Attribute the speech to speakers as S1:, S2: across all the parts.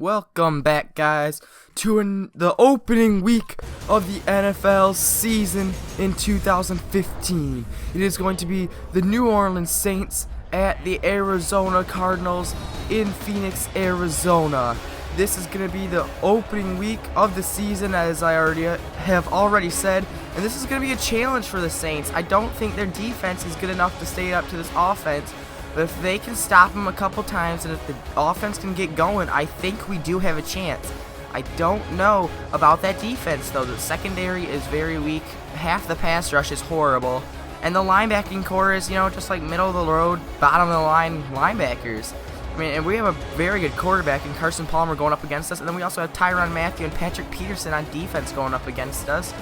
S1: Welcome back, guys, to the opening week of the NFL season in 2015. It is going to be the New Orleans Saints at the Arizona Cardinals in Phoenix, Arizona. This is going to be the opening week of the season, as I have already said, and this is going to be a challenge for the Saints. I don't think their defense is good enough to stay up to this offense. But if they can stop them a couple times and if the offense can get going, I think we do have a chance. I don't know about that defense, though. The secondary is very weak. Half the pass rush is horrible. And the linebacking core is, just like middle of the road, bottom of the line linebackers. I mean, and we have a very good quarterback in Carson Palmer going up against us. And then we also have Tyrann Mathieu and Patrick Peterson on defense going up against us.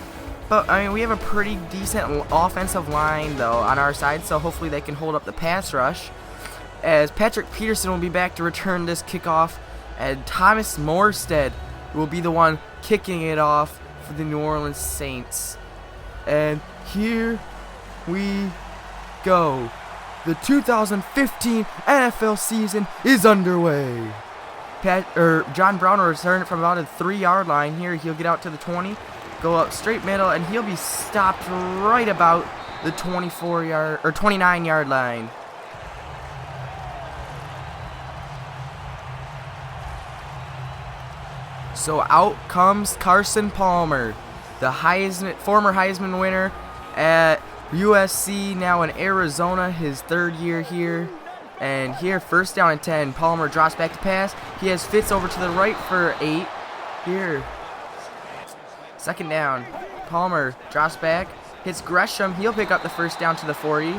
S1: But, I mean, we have a pretty decent offensive line, though, on our side. So hopefully they can hold up the pass rush, as Patrick Peterson will be back to return this kickoff, and Thomas Morstead will be the one kicking it off for the New Orleans Saints. And here we go. The 2015 NFL season is underway. John Brown will return it from about a 3-yard line here. He'll get out to the 20, go up straight middle, and he'll be stopped right about the 29-yard line. So out comes Carson Palmer, the former Heisman winner at USC, now in Arizona, his third year here. And here, first down and 10. Palmer drops back to pass. He has Fitz over to the right for 8. Here, second down. Palmer drops back, hits Gresham. He'll pick up the first down to the 40.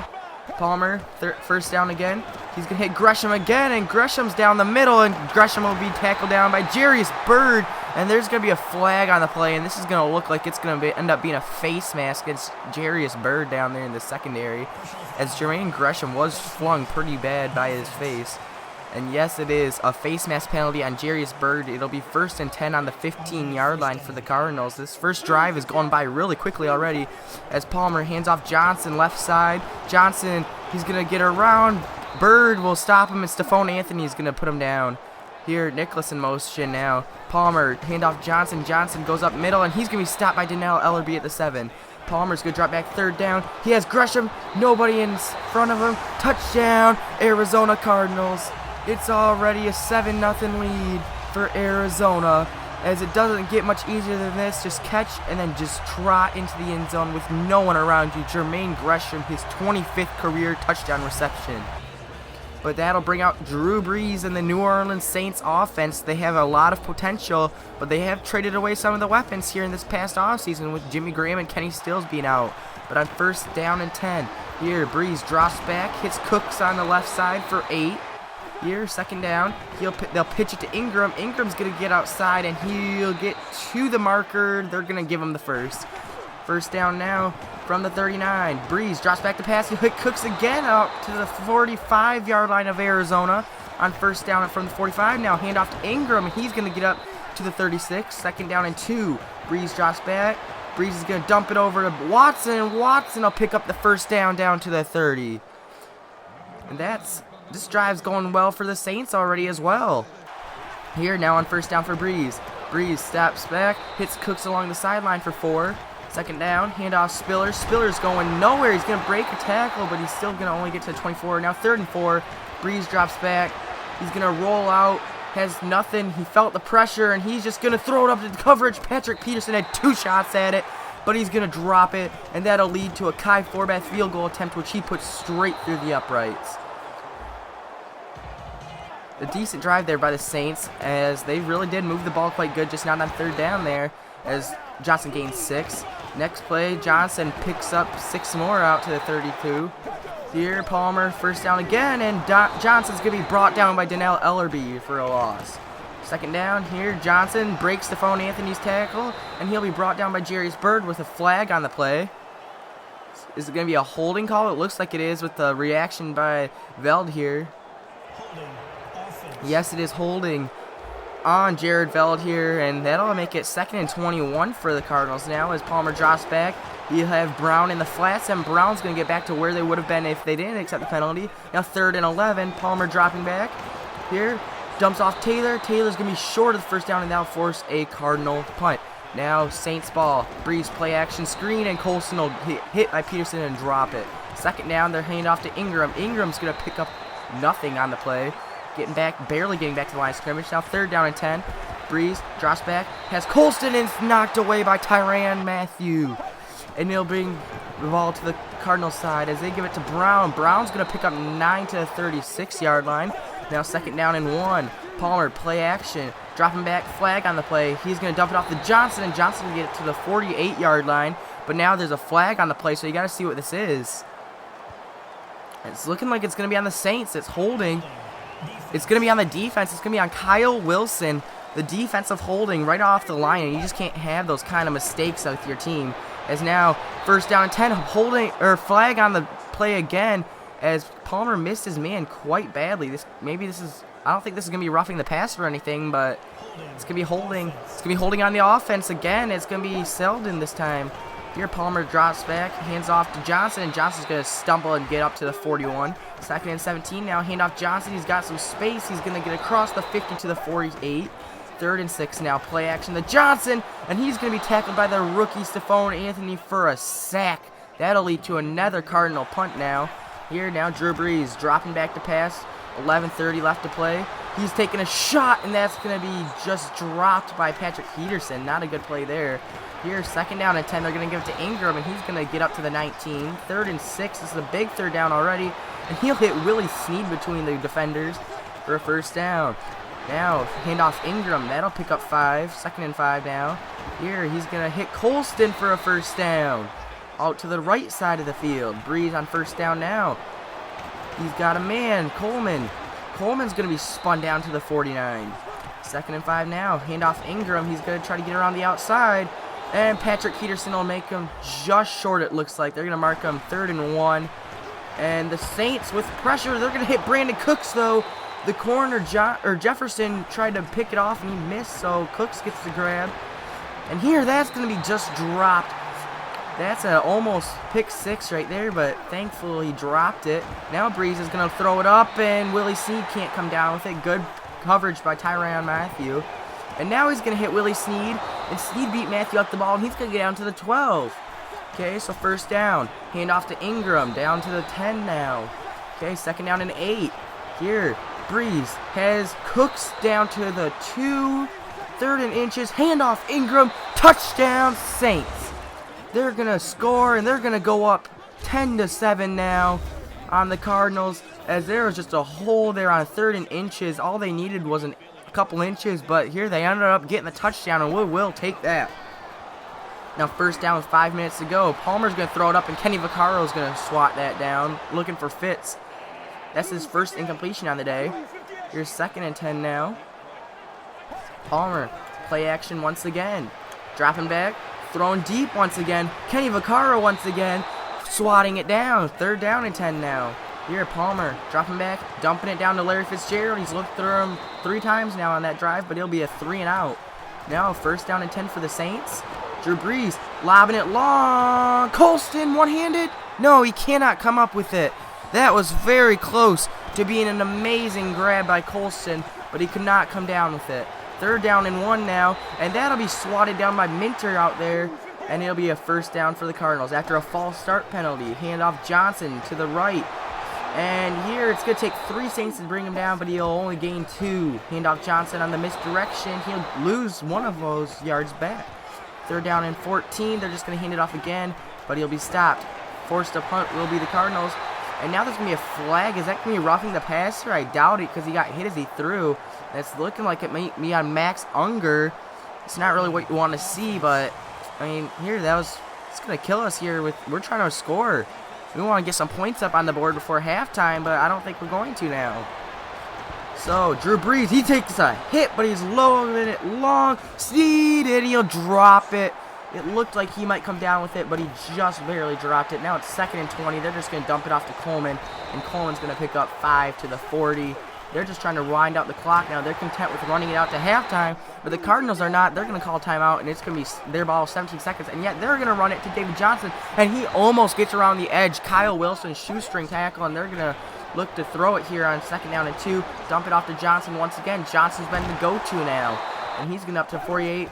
S1: Palmer, first down again. He's going to hit Gresham again, and Gresham's down the middle, and Gresham will be tackled down by Jarius Byrd. And there's going to be a flag on the play, and this is going to look like it's going to end up being a face mask against Jarius Byrd down there in the secondary, as Jermaine Gresham was flung pretty bad by his face. And yes, it is a face mask penalty on Jarius Byrd. It'll be first and 10 on the 15-yard line for the Cardinals. This first drive is going by really quickly already, as Palmer hands off Johnson left side. Johnson, he's going to get around. Byrd will stop him, and Stephone Anthony is going to put him down. Here, Nicholas in motion now. Palmer, handoff Johnson. Johnson goes up middle, and he's going to be stopped by Dannell Ellerbe at the 7. Palmer's going to drop back third down. He has Gresham. Nobody in front of him. Touchdown, Arizona Cardinals. It's already a 7-0 lead for Arizona, as it doesn't get much easier than this. Just catch and then just trot into the end zone with no one around you. Jermaine Gresham, his 25th career touchdown reception. But that'll bring out Drew Brees and the New Orleans Saints offense. They have a lot of potential, but they have traded away some of the weapons here in this past offseason with Jimmy Graham and Kenny Stills being out. But on first down and 10, here Brees drops back, hits Cooks on the left side for 8. Here, second down, they'll pitch it to Ingram. Ingram's going to get outside, and he'll get to the marker. They're going to give him the first. First down now from the 39. Brees drops back to pass. He'll hit Cooks again out to the 45-yard line of Arizona on first down from the 45. Now handoff to Ingram, and he's going to get up to the 36. Second down and 2. Brees drops back. Brees is going to dump it over to Watson, and Watson will pick up the first down to the 30. And this drive's going well for the Saints already as well. Here now on first down for Brees. Brees steps back, hits Cooks along the sideline for 4. Second down, handoff Spiller. Spiller's going nowhere. He's going to break a tackle, but he's still going to only get to the 24. Now third and 4. Brees drops back. He's going to roll out. Has nothing. He felt the pressure, and he's just going to throw it up to the coverage. Patrick Peterson had 2 shots at it, but he's going to drop it, and that'll lead to a Kai Forbath field goal attempt, which he puts straight through the uprights. A decent drive there by the Saints, as they really did move the ball quite good, just not on third down there, as Johnson gains 6. Next play, Johnson picks up 6 more out to the 32. Here, Palmer, first down again, and Johnson's going to be brought down by Dannell Ellerbe for a loss. Second down, here, Johnson breaks Stephone Anthony's tackle, and he'll be brought down by Jarius Byrd with a flag on the play. Is it going to be a holding call? It looks like it is with the reaction by Veld here. Yes, it is holding on Jared Veld here, and that'll make it 2nd and 21 for the Cardinals now as Palmer drops back. You have Brown in the flats, and Brown's going to get back to where they would have been if they didn't accept the penalty. Now 3rd and 11, Palmer dropping back. Here, dumps off Taylor. Taylor's going to be short of the first down, and that'll force a Cardinal punt. Now Saints ball. Breeze play action screen, and Colston will hit by Peterson and drop it. Second down, they're handing off to Ingram. Ingram's going to pick up nothing on the play. Barely getting back to the line of scrimmage. Now 3rd down and 10. Breeze drops back, has Colston, and it's knocked away by Tyrann Mathieu. And he'll bring the ball to the Cardinals side as they give it to Brown. Brown's going to pick up 9 to the 36-yard line. Now 2nd down and 1. Palmer, play action. Dropping back, flag on the play. He's going to dump it off to Johnson, and Johnson will get it to the 48-yard line. But now there's a flag on the play, so you got to see what this is. It's looking like it's going to be on the Saints. It's holding. It's going to be on the defense. It's going to be on Kyle Wilson, the defensive holding right off the line. And you just can't have those kind of mistakes with your team. As now 1st down and 10, holding or flag on the play again, as Palmer missed his man quite badly. I don't think this is going to be roughing the passer or anything, but it's going to be holding. It's going to be holding on the offense again. It's going to be Selden this time. Here Palmer drops back, hands off to Johnson, and Johnson's going to stumble and get up to the 41. 2nd and 17 now, hand off Johnson. He's got some space. He's going to get across the 50 to the 48. 3rd and 6 now, play action to Johnson, and he's going to be tackled by the rookie Stephon Anthony for a sack. That'll lead to another Cardinal punt now. Here now, Drew Brees dropping back to pass. 11:30 left to play. He's taking a shot, and that's going to be just dropped by Patrick Peterson. Not a good play there. Here, 2nd down and 10. They're going to give it to Ingram, and he's going to get up to the 19. 3rd and 6. This is a big 3rd down already, and he'll hit Willie Snead between the defenders for a 1st down. Now, hand off Ingram. That'll pick up 5. 2nd and 5 now. Here, he's going to hit Colston for a 1st down. Out to the right side of the field. Breeze on 1st down now. He's got a man, Coleman. Coleman's going to be spun down to the 49. 2nd and 5 now. Hand off Ingram. He's going to try to get around the outside. And Patrick Peterson will make him just short, it looks like. They're going to mark him 3rd and 1. And the Saints, with pressure, they're going to hit Brandon Cooks, though. The corner, Jefferson, tried to pick it off, and he missed, so Cooks gets the grab. And here, that's going to be just dropped. That's an almost pick 6 right there, but thankfully he dropped it. Now Breeze is going to throw it up, and Willie Snead can't come down with it. Good coverage by Tyrann Mathieu. And now he's going to hit Willie Snead, and Snead beat Mathieu up the ball, and he's going to get down to the 12. Okay, so 1st down. Hand off to Ingram, down to the 10 now. Okay, 2nd down and 8. Here, Breeze has Cooks down to the 2. 3rd and inches. Hand off Ingram. Touchdown Saints. They're going to score, and they're going to go up 10-7 now on the Cardinals, as there was just a hole there on 3rd and inches. All they needed was a couple inches, but here they ended up getting the touchdown, and we will take that. Now 1st down with 5 minutes to go. Palmer's going to throw it up, and Kenny Vaccaro's going to swat that down, looking for Fitz. That's his 1st incompletion on the day. Here's 2nd and 10 now. Palmer, play action once again. Dropping back, throwing deep once again. Kenny Vaccaro once again, swatting it down. 3rd down and 10 now. Here, Palmer, dropping back, dumping it down to Larry Fitzgerald. He's looked through him 3 times now on that drive, but it'll be a 3 and out. Now 1st down and 10 for the Saints. Drew Brees, lobbing it long. Colston, one-handed. No, he cannot come up with it. That was very close to being an amazing grab by Colston, but he could not come down with it. 3rd down and 1 now, and that'll be swatted down by Minter out there, and it'll be a 1st down for the Cardinals after a false start penalty. Hand off Johnson to the right, and here it's going to take 3 Saints to bring him down, but he'll only gain 2. Hand off Johnson on the misdirection. He'll lose 1 of those yards back. 3rd down and 14. They're just going to hand it off again, but he'll be stopped. Forced to punt will be the Cardinals. And now there's going to be a flag. Is that going to be roughing the passer? I doubt it, because he got hit as he threw. And it's looking like it might be on Max Unger. It's not really what you want to see, but, I mean, here, it's going to kill us here. We're trying to score. We want to get some points up on the board before halftime, but I don't think we're going to now. So, Drew Brees, he takes a hit, but he's low in it long. Snead, and he'll drop it. It looked like he might come down with it, but he just barely dropped it. Now it's 2nd and 20. They're just going to dump it off to Coleman, and Coleman's going to pick up 5 to the 40. They're just trying to wind out the clock now. They're content with running it out to halftime, but the Cardinals are not. They're going to call timeout, and it's going to be their ball 17 seconds, and yet they're going to run it to David Johnson, and he almost gets around the edge. Kyle Wilson, shoestring tackle, and they're going to look to throw it here on 2nd down and 2. Dump it off to Johnson once again. Johnson's been the go-to now. And he's going up to 48.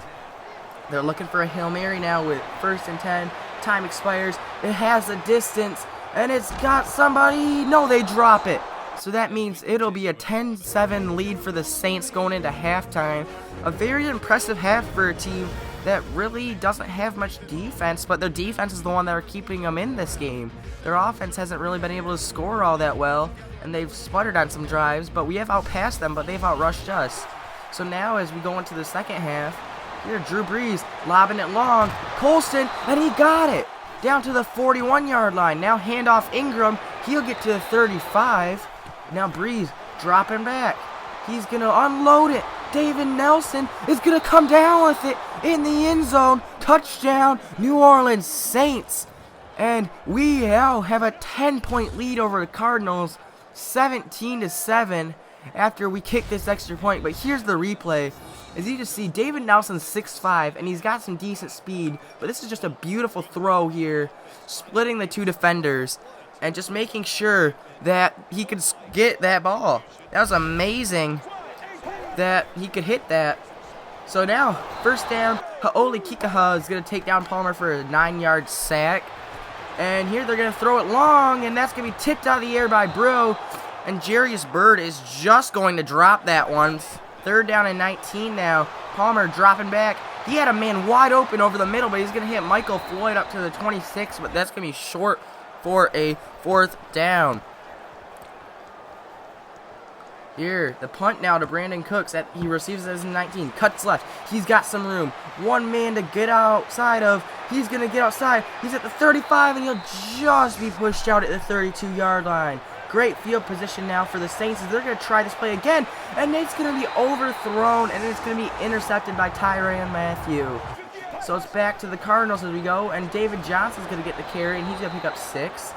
S1: They're looking for a Hail Mary now with 1st and 10. Time expires. It has a distance. And it's got somebody. No, they drop it. So that means it'll be a 10-7 lead for the Saints going into halftime. A very impressive half for a team that really doesn't have much defense, but their defense is the one that are keeping them in this game. Their offense hasn't really been able to score all that well, and they've sputtered on some drives, but we have outpassed them, but they've outrushed us. So now as we go into the second half, here Drew Brees lobbing it long. Colston, and he got it down to the 41-yard line. Now handoff Ingram. He'll get to the 35. Now Brees dropping back. He's going to unload it. David Nelson is going to come down with it in the end zone. Touchdown, New Orleans Saints. And we now have a 10-point lead over the Cardinals, 17-7 after we kick this extra point. But here's the replay. As you just see, David Nelson's 6'5", and he's got some decent speed. But this is just a beautiful throw here, splitting the two defenders and just making sure that he could get that ball. That was amazing that he could hit that. So now, 1st down, Haoli Kikaha is going to take down Palmer for a 9-yard sack. And here they're going to throw it long, and that's going to be tipped out of the air by Bro. And Jarius Byrd is just going to drop that one. 3rd down and 19 now. Palmer dropping back. He had a man wide open over the middle, but he's going to hit Michael Floyd up to the 26, but that's going to be short for a 4th down. Here, the punt now to Brandon Cooks. He receives it as 19. Cuts left. He's got some room. One man to get outside of. He's going to get outside. He's at the 35, and he'll just be pushed out at the 32-yard line. Great field position now for the Saints. They're going to try this play again, and it's going to be overthrown, and it's going to be intercepted by Tyrann Mathieu. So it's back to the Cardinals as we go, and David Johnson's going to get the carry, and he's going to pick up 6.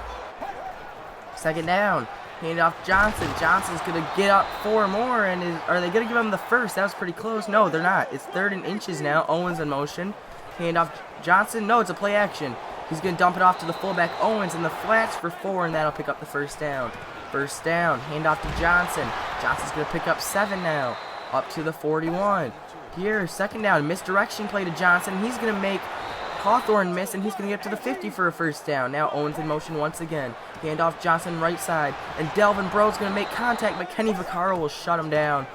S1: 2nd down. Hand off Johnson. Johnson's going to get up 4 more, and are they going to give him the 1st? That was pretty close. No, they're not. It's 3rd and inches now. Owens in motion. Hand off Johnson. No, it's a play action. He's going to dump it off to the fullback Owens in the flats for 4, and that'll pick up the 1st down. 1st down. Hand off to Johnson. Johnson's going to pick up 7 now. Up to the 41. Here, 2nd down. Misdirection play to Johnson. He's going to make Hawthorne miss, and he's going to get to the 50 for a 1st down. Now Owens in motion once again. Hand off Johnson right side. And Delvin Bro's going to make contact, but Kenny Vaccaro will shut him down.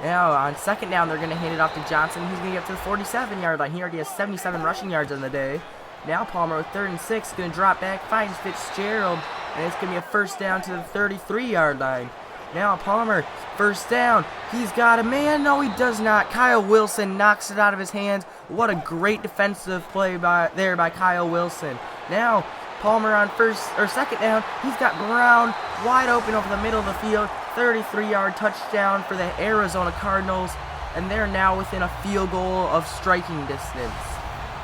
S1: Now on 2nd down, they're going to hand it off to Johnson. He's going to get to the 47-yard line. He already has 77 rushing yards on the day. Now Palmer with 3rd and 6, going to drop back, finds Fitzgerald, and it's going to be a 1st down to the 33-yard line. Now Palmer, 1st down. He's got a man. No, he does not. Kyle Wilson knocks it out of his hands. What a great defensive play by Kyle Wilson. Now Palmer on 2nd down. He's got Brown wide open over the middle of the field. 33-yard touchdown for the Arizona Cardinals, and they're now within a field goal of striking distance,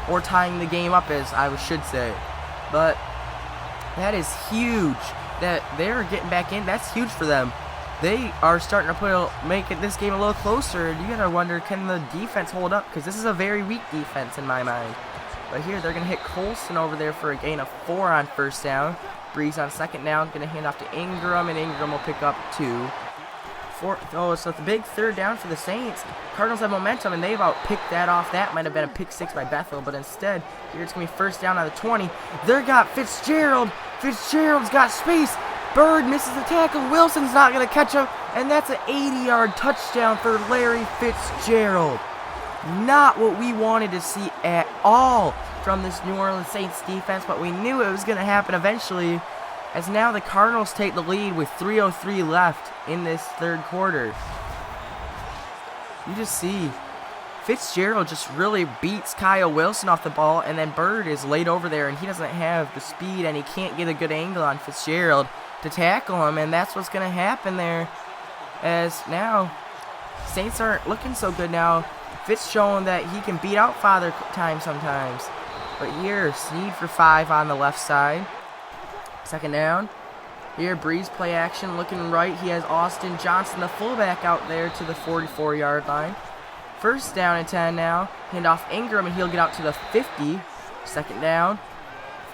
S1: or tying the game up, as I should say. But that is huge that they're getting back in. That's huge for them. They are starting to make this game a little closer. You gotta wonder, can the defense hold up? Because this is a very weak defense in my mind. But here they're gonna hit Colston over there for a gain of 4 on 1st down. Brees on 2nd down, gonna hand off to Ingram, and Ingram will pick up 2. So it's a big 3rd down for the Saints. Cardinals have momentum, and they've outpicked that off. That might have been a pick 6 by Bethel, but instead, here it's going to be 1st down on the 20. They've got Fitzgerald. Fitzgerald's got space. Byrd misses the tackle. Wilson's not going to catch him, and that's an 80-yard touchdown for Larry Fitzgerald. Not what we wanted to see at all from this New Orleans Saints defense, but we knew it was going to happen eventually, as now the Cardinals take the lead with 3:03 left in this 3rd quarter. You just see Fitzgerald just really beats Kyle Wilson off the ball, and then Byrd is laid over there, and he doesn't have the speed, and he can't get a good angle on Fitzgerald to tackle him, and that's what's going to happen there, as now Saints aren't looking so good now. Fitz showing that he can beat out Father Time sometimes. But here, Snead for 5 on the left side. 2nd down. Here, Brees play action, looking right. He has Austin Johnson, the fullback, out there to the 44-yard line. 1st down and 10 now. Hand off Ingram, and he'll get out to the 50. 2nd down.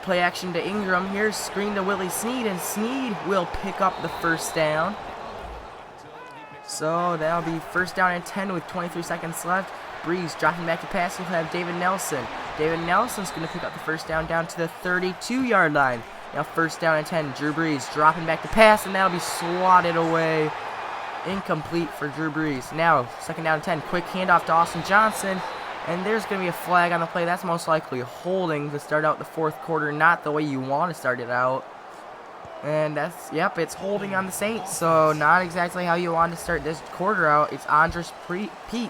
S1: play action to Ingram. Here's screen to Willie Snead, and Snead will pick up the first down. So that'll be first down and 10 with 23 seconds left. Breeze dropping back to pass. He'll have David Nelson. David Nelson's going to pick up the first down to the 32-yard line. Now first down and 10. Drew Brees dropping back to pass, and that'll be swatted away. Incomplete for Drew Brees. Now second down and 10. Quick handoff to Austin Johnson. And there's going to be a flag on the play. That's most likely holding to start out the fourth quarter. Not the way you want to start it out. And that's, yep, it's holding on the Saints. So not exactly how you want to start this quarter out. It's Andres Pete,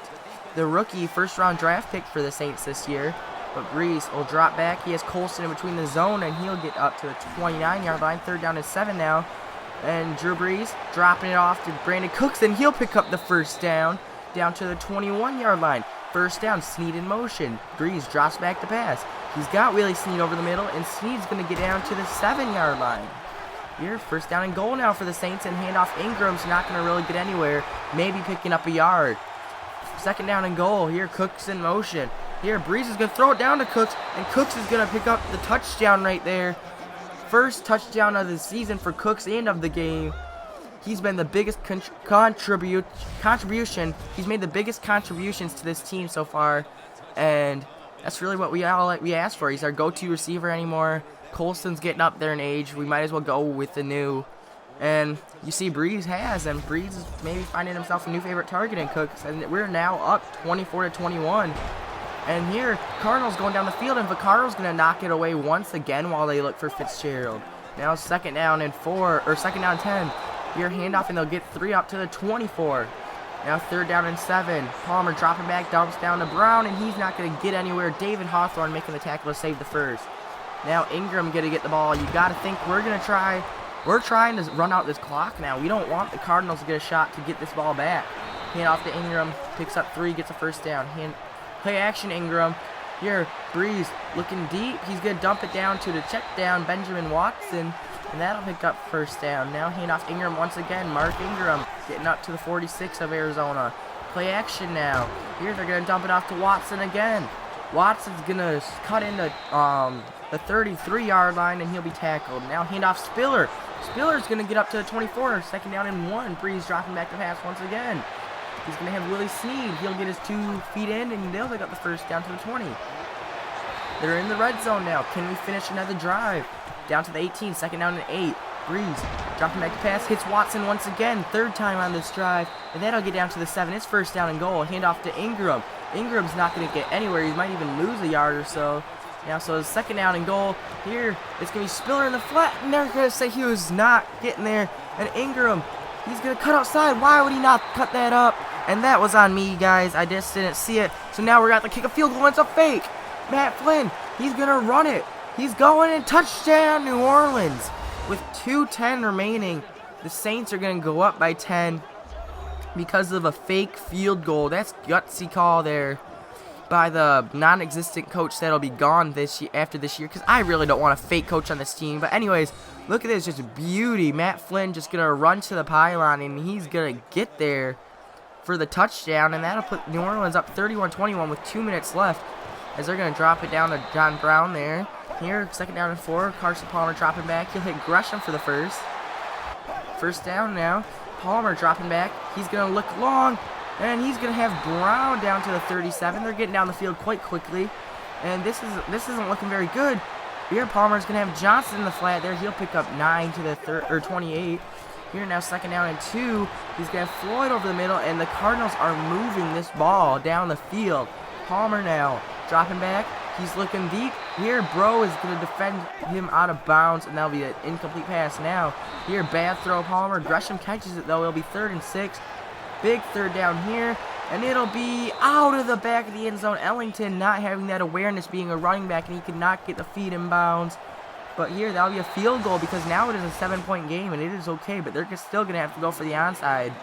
S1: the rookie first-round draft pick for the Saints this year. But Brees will drop back. He has Colston in between the zone, and he'll get up to the 29-yard line. Third down and 7 now. And Drew Brees dropping it off to Brandon Cooks, and he'll pick up the first down to the 21-yard line. First down, Snead in motion. Brees drops back to pass. He's got Willie Snead over the middle, and Snead's going to get down to the 7-yard line. Here, first down and goal now for the Saints, and handoff Ingram's not going to really get anywhere. Maybe picking up a yard. Second down and goal. Here, Cooks in motion. Here, Brees is going to throw it down to Cooks, and Cooks is going to pick up the touchdown right there. First touchdown of the season for Cooks and of the game. He's been the biggest contribution. He's made the biggest contributions to this team so far, and that's really what we asked for. He's our go-to receiver anymore. Colston's getting up there in age. We might as well go with the new. And you see Brees and Brees is maybe finding himself a new favorite target in Cooks, and we're now up 24-21. And here, Cardinals going down the field, and Vaccaro's going to knock it away once again while they look for Fitzgerald. Now second down and 10. Here, handoff, and they'll get 3 up to the 24. Now third down and 7. Palmer dropping back, dumps down to Brown, and he's not going to get anywhere. David Hawthorne making the tackle to save the first. Now Ingram going to get the ball. You got to think we're trying to run out this clock now. We don't want the Cardinals to get a shot to get this ball back. Handoff to Ingram, picks up 3, gets a first down. Play action Ingram. Here, Brees looking deep. He's going to dump it down to the check down, Benjamin Watson. And that'll pick up first down. Now handoff Ingram once again. Mark Ingram getting up to the 46 of Arizona. Play action now. Here they're going to dump it off to Watson again. Watson's going to cut into the 33-yard line, and he'll be tackled. Now handoff Spiller. Spiller's going to get up to the 24. Second down and 1. Brees dropping back to pass once again. He's going to have Willie Snead. He'll get his 2 feet in, and they'll pick up the first down to the 20. They're in the red zone now. Can we finish another drive? Down to the 18, second down and 8. Brees dropping back to pass, hits Watson once again, third time on this drive, and that'll get down to the 7. It's first down and goal. Handoff to Ingram. Ingram's not going to get anywhere. He might even lose a yard or so. Now, so it's second down and goal. Here, it's going to be Spiller in the flat, and they're going to say he was not getting there. And Ingram, he's going to cut outside. Why would he not cut that up? And that was on me, guys. I just didn't see it. So now we're going to kick a field goal. It's a fake. Matt Flynn, he's going to run it. He's going in, touchdown New Orleans. With 2:10 remaining, the Saints are going to go up by 10 because of a fake field goal. That's gutsy call there by the non-existent coach that'll be gone after this year, because I really don't want a fake coach on this team. But anyways, look at this, just beauty. Matt Flynn just going to run to the pylon, and he's going to get there for the touchdown, and that'll put New Orleans up 31-21 with 2 minutes left, as they're going to drop it down to John Brown there. Here, second down and 4. Carson Palmer dropping back. He'll hit Gresham for the first. First down now. Palmer dropping back. He's going to look long, and he's going to have Brown down to the 37. They're getting down the field quite quickly, and this isn't looking very good. Here, Palmer's going to have Johnson in the flat there. He'll pick up 9 to the 28. Here now, second down and 2. He's going to have Floyd over the middle, and the Cardinals are moving this ball down the field. Palmer now dropping back. He's looking deep. Here, Bro is going to defend him out of bounds, and that'll be an incomplete pass now. Here, bad throw, Palmer. Gresham catches it, though. It'll be 3rd and 6. Big third down here, and it'll be out of the back of the end zone. Ellington not having that awareness, being a running back, and he could not get the feet in bounds. But here, that'll be a field goal, because now it is a 7-point game, and it is okay, but they're still going to have to go for the onside.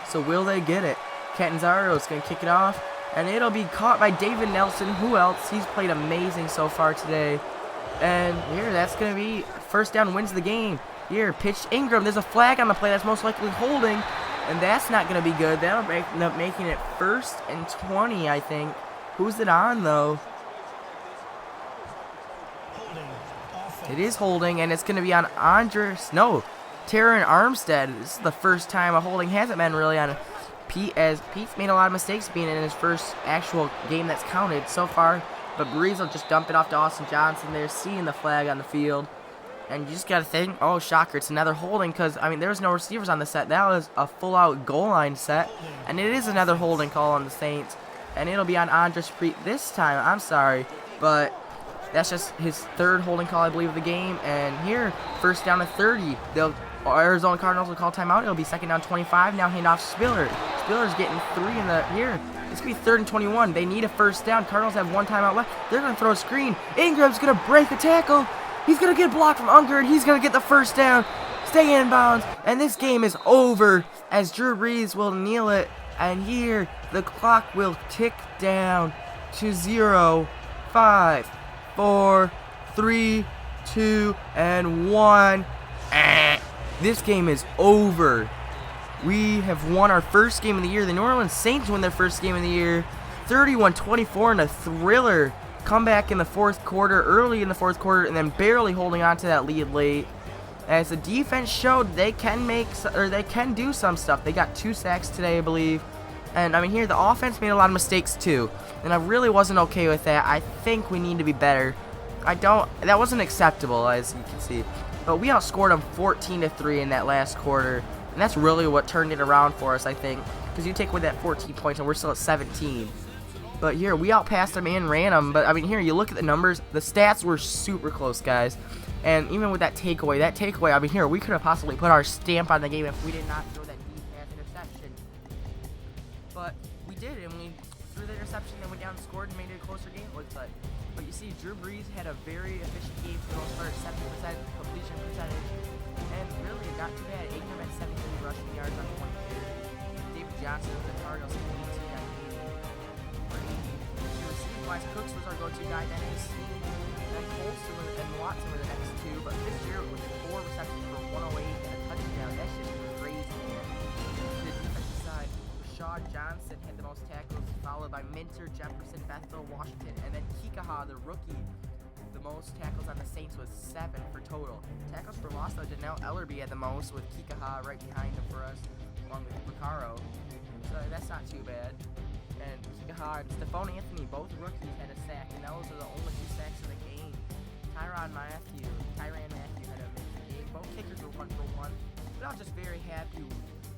S1: So will they get it? Catanzaro is going to kick it off, and it'll be caught by David Nelson. Who else? He's played amazing so far today. And here, that's going to be first down, wins the game. Here, pitch Ingram. There's a flag on the play that's most likely holding, and that's not going to be good. That'll end up making it 1st and 20, I think. Who's it on, though? It is holding, and it's going to be on Andres. No, Taron Armstead. This is the first time a holding hasn't been really on Pete, as Pete's made a lot of mistakes being in his first actual game that's counted so far. But Breeze will just dump it off to Austin Johnson there, seeing the flag on the field. And you just got to think, oh, shocker, it's another holding because, I mean, there's no receivers on the set. That was a full-out goal line set. And it is another holding call on the Saints. And it'll be on Andres Preet this time. I'm sorry, but that's just his third holding call, I believe, of the game. And here, first down to 30. The Arizona Cardinals will call timeout. It'll be second down 25. Now hand off Spiller. Spiller's getting 3 in the here. It's going to be 3rd and 21. They need a first down. Cardinals have 1 timeout left. They're going to throw a screen. Ingram's going to break a tackle. He's going to get blocked from Unger, and he's going to get the first down. Stay in bounds. And this game is over as Drew Brees will kneel it. And here, the clock will tick down to 0, 5, 4, 3, 2, and 1. This game is over. We have won our first game of the year. The New Orleans Saints win their first game of the year, 31-24 in a thriller comeback in the fourth quarter, early in the fourth quarter, and then barely holding on to that lead late. As the defense showed they can do some stuff. They got 2 sacks today, I believe. And I mean, here the offense made a lot of mistakes too, and I really wasn't okay with that. I think we need to be better. That wasn't acceptable, as you can see. But we outscored them 14-3 in that last quarter, and that's really what turned it around for us, I think. Because you take away that 14 points, and we're still at 17. But here, we outpassed them and ran them. But, I mean, here, you look at the numbers. The stats were super close, guys. And even with that takeaway, I mean, here, we could have possibly put our stamp on the game if we did not throw that deep pass interception. But we did, and we threw the interception, then went down and scored and made it a closer game, it looks like. But you see, Drew Brees had a very efficient game for the most part, 70% completion percentage. And really, not too bad. Ingram had 17 rushing yards on 20 carries. David Johnson of the Cardinals had 18 on 80. Receiving-wise, Cooks was our go-to guy, then AC, then Colston and Watson were the next 2. But this year, with 4 receptions for 108 and a touchdown, that's just crazy, man. The defensive side, Rashad Johnson had the most tackles, followed by Minter, Jefferson, Bethel, Washington, and then Kikaha, the rookie. The most tackles on the Saints was 7 for total. Tackles for loss, though, Janelle Ellerby had the most, with Kikaha right behind him for us, along with Recaro. So that's not too bad. And Kikaha and Stephon Anthony, both rookies, had a sack, and those are the only 2 sacks in the game. Tyrann Mathieu had a amazing game. Both kickers were 1 for 1. But I'm just very happy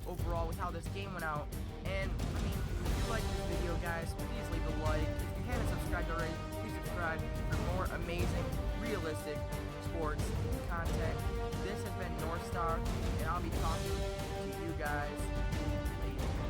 S1: overall with how this game went out. And, I mean, if you like this video, guys, please leave a like. If you haven't subscribed already, please subscribe for more amazing, realistic sports content. This has been North Star, and I'll be talking to you guys later.